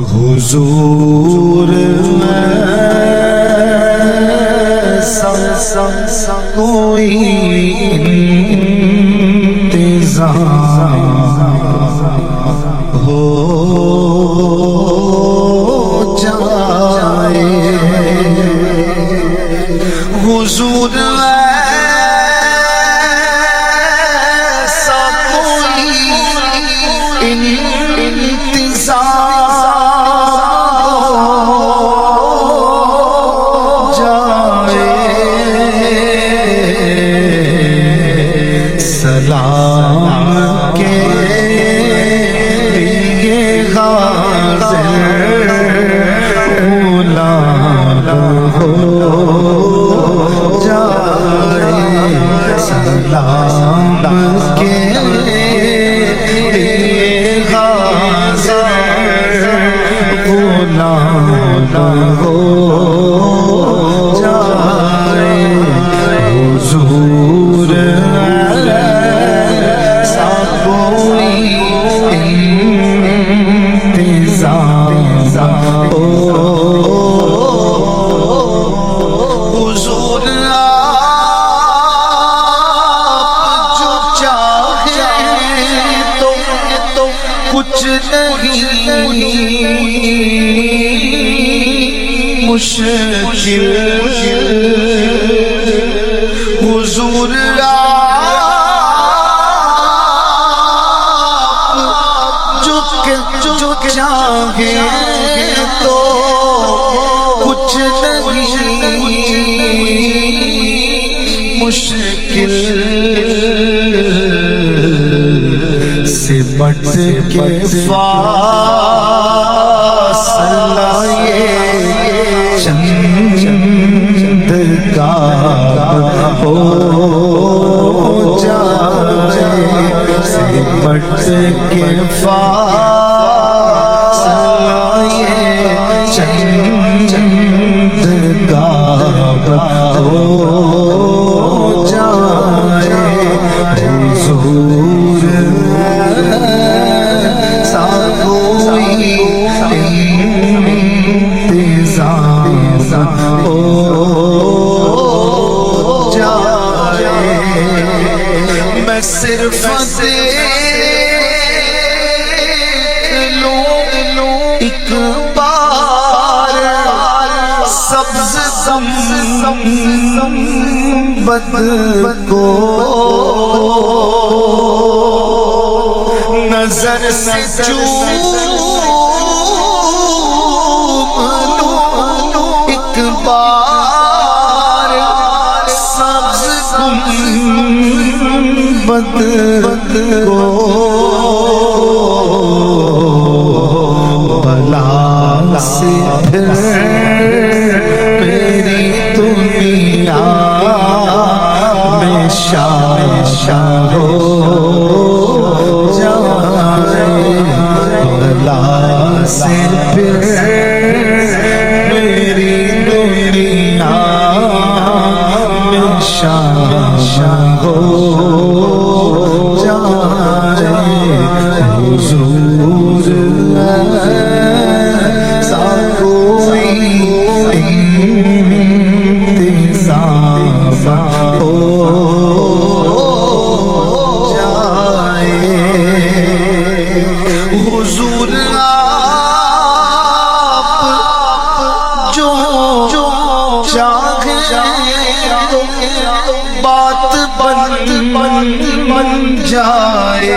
حضور ایسا کوئی انتظام ہو جائے حضور ایسا کوئی سلام کے لیے حاضر غلام ہو جائے سلام کے لیے حاضر غلام ہو جائے حضور حضور آپ جو چاہیں تو کچھ نہیں مشکل حضور آپ جو چاہیں تو کچھ نہیں مشکل سے بٹ کے فاصلہ یہ چند کا ہو جائے سے بٹ کے فاصلہ یہ چند کا ہو جائے حضور سا کوئی انتظام ہو جائے میں صرف دیکھ لوں ایک بار سبز گنبد کو نظر سے چوم لوں ایک بار سبز گنبد کو بلا سے میری دنیا میں شاہ ہو جائے بلا سے میری دنیا میں شاہ ہو جائے حضور سا کوئی انتظام ہو جائے حضور آپ جو چاہیں بات بن جائے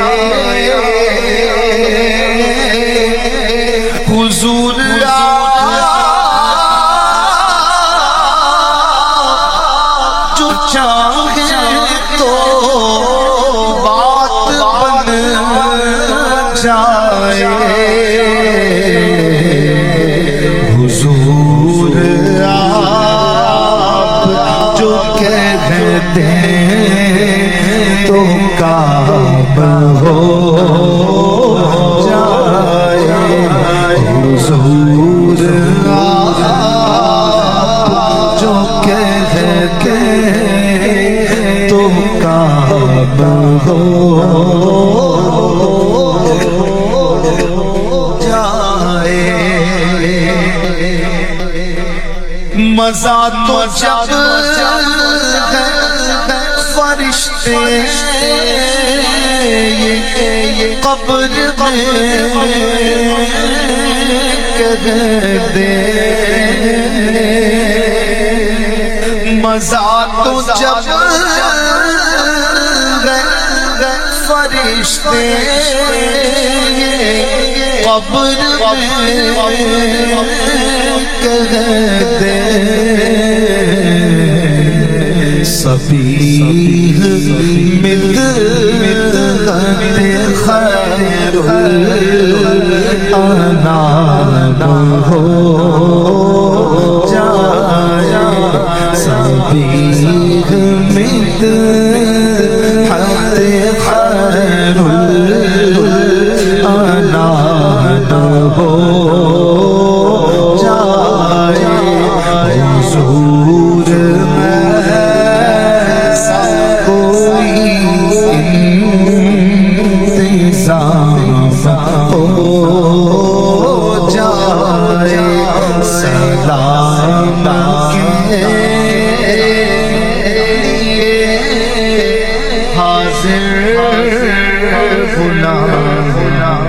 مزہ تو جب فرشتے قبر کہہ دے مزہ تو جب فرشتے قبر کہہ دے سبیح مدحت خیر الانام ہو جائے سبیح مدحت خیر الانام ہو جائے حضور حاضر غلام